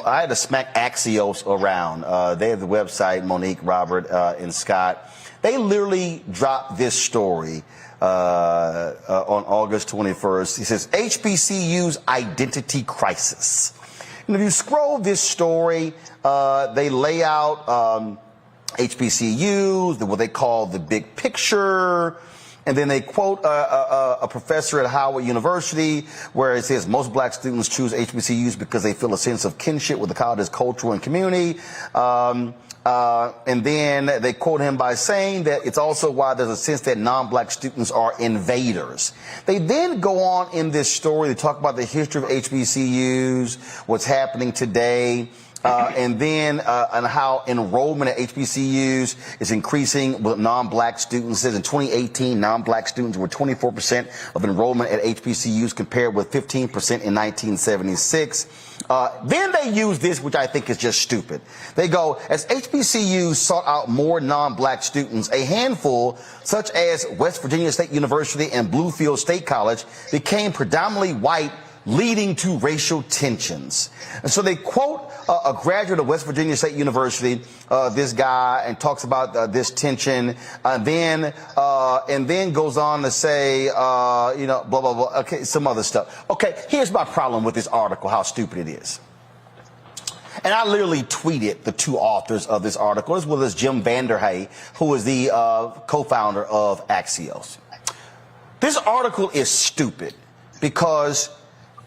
I had to smack Axios around. They have the website, Monique, Robert, and Scott. They literally dropped this story on August 21st. He says, HBCUs identity crisis. And if you scroll this story, they lay out HBCUs, what they call the big picture. And then they quote a professor at Howard University where it says most black students choose HBCUs because they feel a sense of kinship with the college's culture and community. And then they quote him by saying that it's also why there's a sense that non-black students are invaders. They then go on in this story to talk about the history of HBCUs, what's happening today. And then on how enrollment at HBCUs is increasing with non-black students. It says in 2018, non-black students were 24% of enrollment at HBCUs compared with 15% in 1976. Then they use this, which I think is just stupid. They go, as HBCUs sought out more non-black students, a handful, such as West Virginia State University and Bluefield State College, became predominantly white, leading to racial tensions. And so they quote a graduate of West Virginia State University, this guy, and talks about this tension, and then goes on to say, blah, blah, blah, okay, some other stuff. Okay, here's my problem with this article, how stupid it is. And I literally tweeted the two authors of this article, as well as Jim Vanderhay, who is the co-founder of Axios. This article is stupid because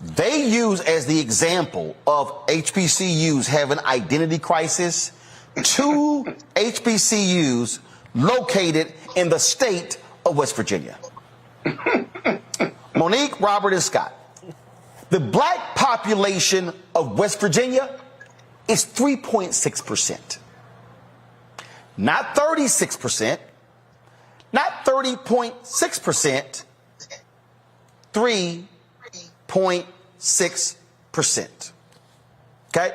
they use as the example of HBCUs having identity crisis two HBCUs located in the state of West Virginia. Monique, Robert, and Scott. The black population of West Virginia is 3.6%. Not 36%, not 30.6%, 3.6%. Okay?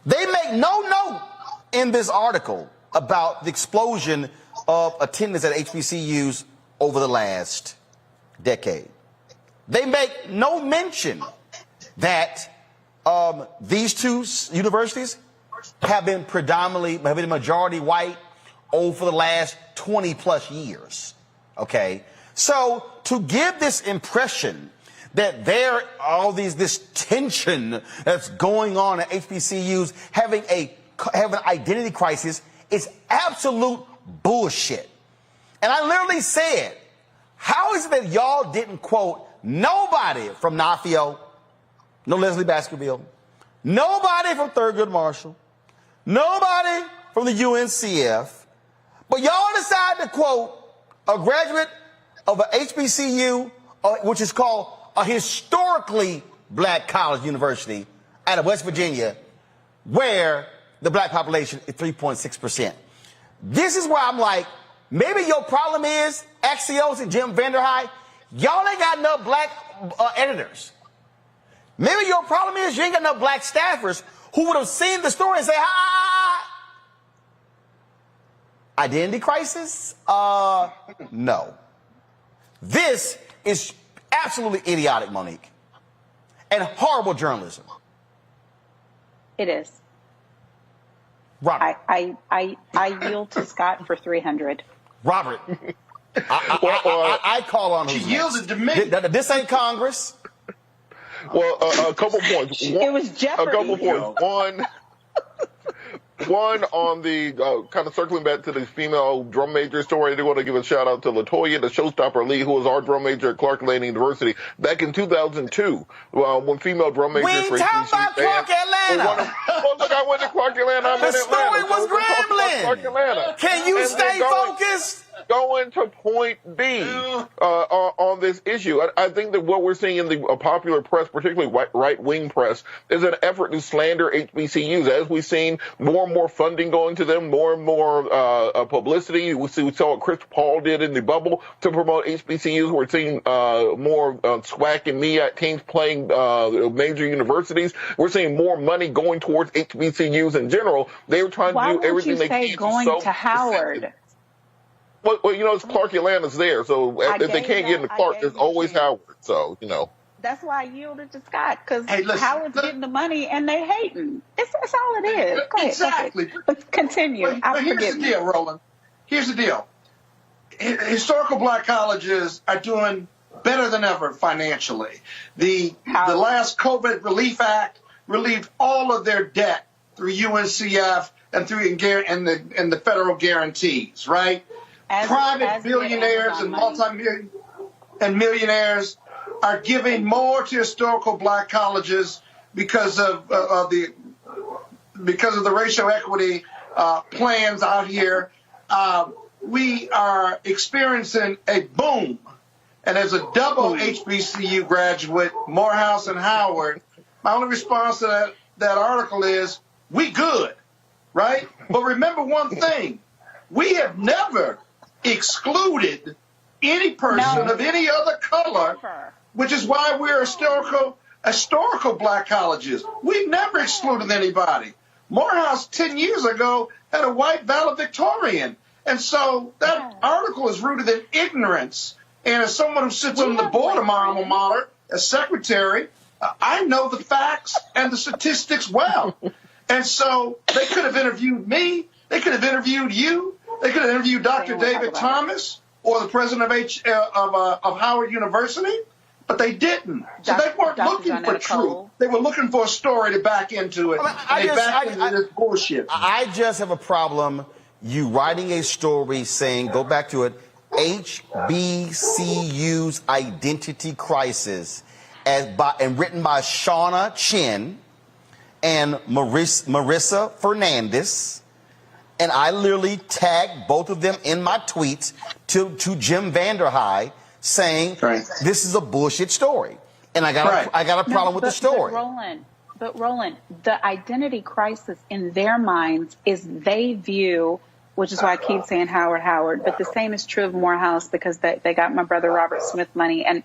They make no note in this article about the explosion of attendance at HBCUs over the last decade. They make no mention that these two universities have been majority white over the last 20 plus years. Okay? So to give this impression that this tension that's going on at HBCUs having an identity crisis is absolute bullshit. And I literally said, how is it that y'all didn't quote nobody from NAFIO, no Leslie Baskerville, nobody from Thurgood Marshall, nobody from the UNCF, but y'all decided to quote a graduate of an HBCU, which is called a historically black college university out of West Virginia, where the black population is 3.6%. This is where I'm like, maybe your problem is, Axios and Jim Vanderhay, y'all ain't got enough black editors. Maybe your problem is you ain't got enough black staffers who would have seen the story and say, identity crisis? No. This is absolutely idiotic, Monique, and horrible journalism. It is. Robert. I yield to Scott for 300. Robert. I call on who's She yielded to me. This ain't Congress. Well, a couple points. It was Jeopardy. A couple points. One on the kind of circling back to the female drum major story. I do want to give a shout out to Latoya, the showstopper Lee, who was our drum major at Clark Atlanta University back in 2002, when female drum majors We ain't talking about Clark Atlanta. Well, look, I went to Clark Atlanta. I'm The in story Atlanta, was Clark Atlanta. rambling. Can you stay focused? Going to point B on this issue. I think that what we're seeing in the popular press, particularly right-wing press, is an effort to slander HBCUs. As we've seen more and more funding going to them, more and more publicity. We saw what Chris Paul did in the bubble to promote HBCUs. We're seeing more SWAC and MEAC teams playing major universities. We're seeing more money going towards HBCUs in general. They were trying to do everything they can. Why would you say going to Howard? Well, it's Clark Atlanta's there, so if they can't get into Clark, there's always Howard. So, That's why I yielded to Scott, because Hey, listen, Howard's getting the money and they hating. That's all it is. Go ahead, exactly. Let's continue. But here's the deal, Roland. Here's the deal. Historical black colleges are doing better than ever financially. The last COVID Relief Act relieved all of their debt through UNCF and through and the federal guarantees, right? Private billionaires and multi-million and millionaires are giving more to historical black colleges because of the racial equity plans out here. We are experiencing a boom. And as a double HBCU graduate, Morehouse and Howard, my only response to that article is, we good, right? But remember one thing, we have never excluded any person of any other color, which is why we're historical black colleges. We've never excluded anybody. Morehouse 10 years ago had a white valedictorian. And so that article is rooted in ignorance. And as someone who sits on the board of my alma mater, as secretary, I know the facts and the statistics well. And so they could have interviewed me. They could have interviewed you. They could have interviewed Dr. David Thomas or the president of Howard University, but they didn't. So they weren't looking for truth. They were looking for a story to back into it. They backed into this bullshit. I just have a problem you writing a story saying, go back to it, HBCU's identity crisis, and written by Shawna Chen and Marisa Fernandez. And I literally tagged both of them in my tweets to Jim Vanderhei saying, this is a bullshit story. And I got a problem with the story. But Roland, the identity crisis in their minds is they view, which is why I keep saying Howard, but the same is true of Morehouse, because they got my brother Robert Smith money. And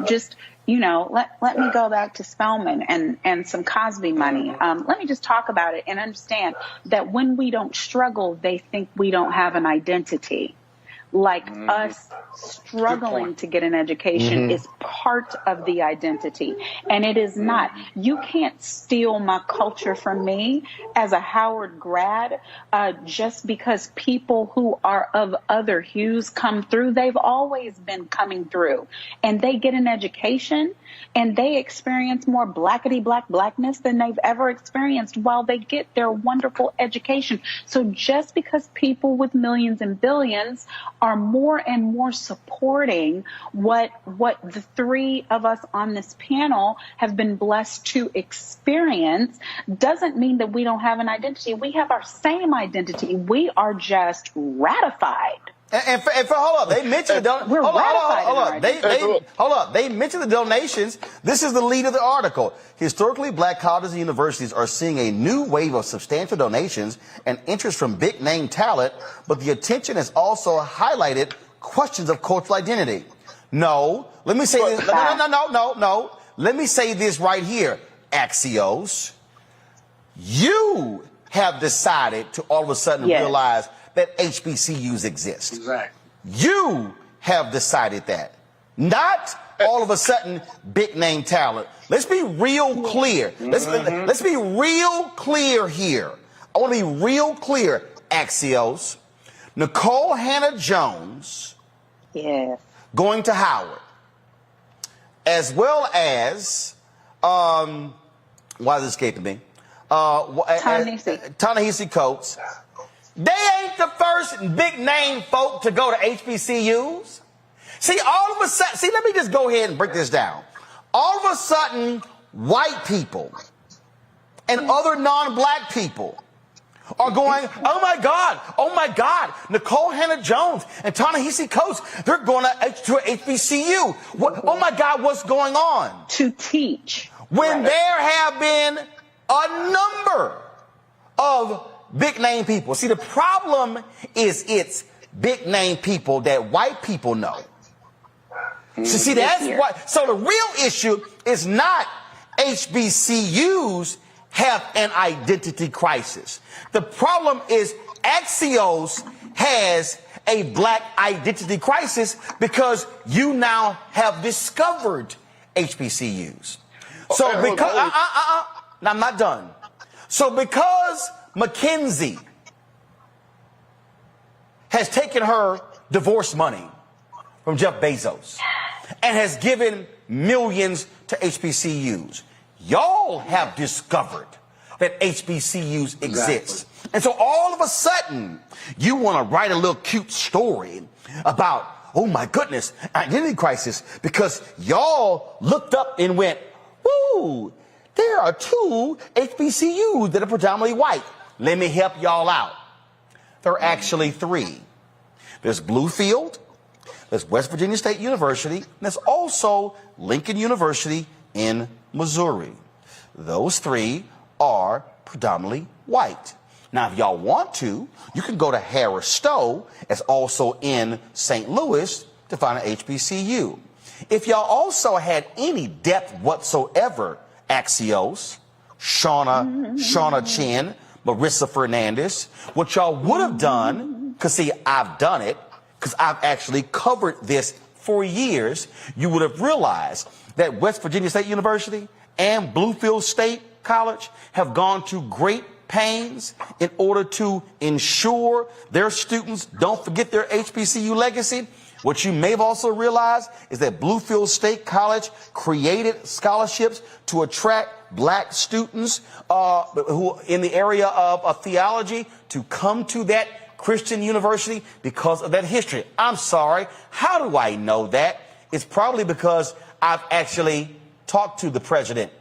just, let me go back to Spelman and some Cosby money. Let me just talk about it and understand that when we don't struggle, they think we don't have an identity. Like us struggling to get an education is part of the identity, and it is not. You can't steal my culture from me as a Howard grad just because people who are of other hues come through. They've always been coming through, and they get an education and they experience more blackness than they've ever experienced while they get their wonderful education. So just because people with millions and billions are more and more supporting what the three of us on this panel have been blessed to experience doesn't mean that we don't have an identity. We have our same identity. We are just ratified. And hold up, they mentioned the They mentioned the donations. This is the lead of the article. Historically, black colleges and universities are seeing a new wave of substantial donations and interest from big name talent, but the attention has also highlighted questions of cultural identity. No, let me say this. No. Let me say this right here, Axios. You have decided to all of a sudden realize that HBCUs exist. Exactly. You have decided that. Not all of a sudden big name talent. Let's be real clear. Let's be real clear here. I want to be real clear, Axios. Nicole Hannah-Jones going to Howard, as well as why is it escaping me? Ta-Nehisi Coates. They ain't the first big name folk to go to HBCUs. See, all of a sudden, let me just go ahead and break this down. All of a sudden, white people and other non-black people are going, oh my God, Nicole Hannah-Jones and Ta-Nehisi Coates, they're going to HBCU. Oh my God, what's going on? To teach. When there have been a number of big name people. See, the problem is it's big name people that white people know. So see, that's what. So the real issue is not HBCUs have an identity crisis. The problem is Axios has a black identity crisis because you now have discovered HBCUs. So because, now I'm not done. So because McKinsey has taken her divorce money from Jeff Bezos and has given millions to HBCUs, y'all have discovered that HBCUs exist. And so all of a sudden, you want to write a little cute story about, oh my goodness, identity crisis, because y'all looked up and went, woo, there are 2 HBCUs that are predominantly white. Let me help y'all out. There are actually 3. There's Bluefield, there's West Virginia State University, and there's also Lincoln University in Missouri. Those 3 are predominantly white. Now, if y'all want to, you can go to Harris Stowe, as also in St. Louis, to find an HBCU. If y'all also had any depth whatsoever, Axios, Shawna Chen, Marisa Fernandez, what y'all would have done, because see, I've done it, because I've actually covered this for years, you would have realized that West Virginia State University and Bluefield State College have gone to great pains in order to ensure their students don't forget their HBCU legacy. What you may have also realized is that Bluefield State College created scholarships to attract black students who in the area of theology to come to that Christian university because of that history. I'm sorry, how do I know that? It's probably because I've actually talked to the president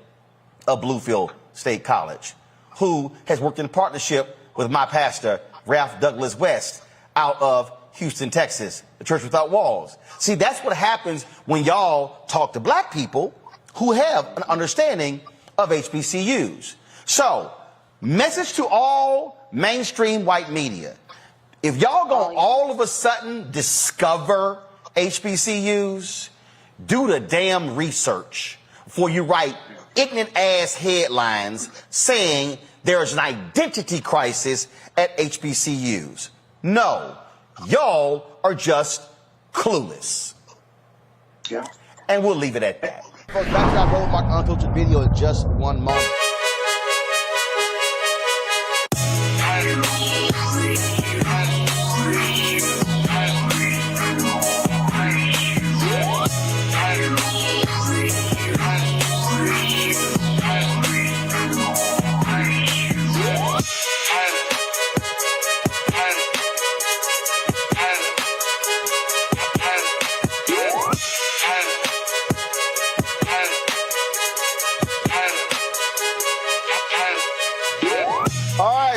of Bluefield State College, who has worked in partnership with my pastor, Ralph Douglas West, out of Houston, Texas, the Church Without Walls. See, that's what happens when y'all talk to black people who have an understanding of HBCUs. So, message to all mainstream white media. If y'all gonna all of a sudden discover HBCUs, do the damn research before you write ignorant ass headlines saying there's an identity crisis at HBCUs. No, y'all are just clueless. Yeah. And we'll leave it at that. Folks, back to our Roland Martin Unfiltered video in just 1 month.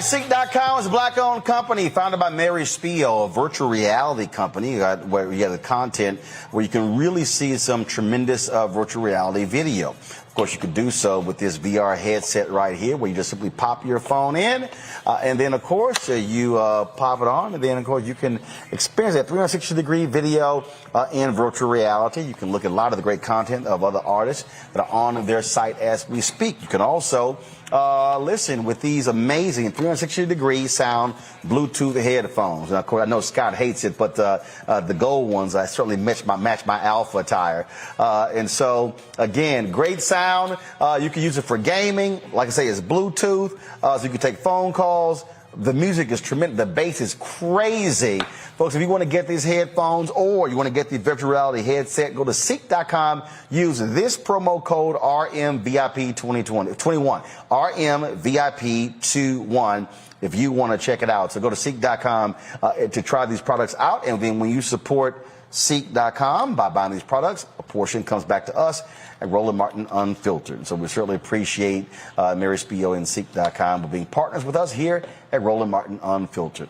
Seek.com is a black-owned company founded by Mary Spio, a virtual reality company where you have the content where you can really see some tremendous virtual reality video. Of course, you can do so with this VR headset right here, where you just simply pop your phone in, and then, of course, you pop it on, and then, of course, you can experience that 360-degree video in virtual reality. You can look at a lot of the great content of other artists that are on their site as we speak. You can also listen with these amazing 360-degree sound Bluetooth headphones. And of course, I know Scott hates it, but the gold ones, I certainly match my alpha attire. And so, again, great sound. You can use it for gaming. Like I say, it's Bluetooth, so you can take phone calls. The music is tremendous. The bass is crazy. Folks, if you want to get these headphones or you want to get the virtual reality headset, go to Seek.com. Use this promo code RMVIP2021. RMVIP21 if you want to check it out. So go to Seek.com to try these products out. And then when you support Seek.com by buying these products, a portion comes back to us at Roland Martin Unfiltered. So we certainly appreciate Mary Spio and Seek.com for being partners with us here at Roland Martin Unfiltered.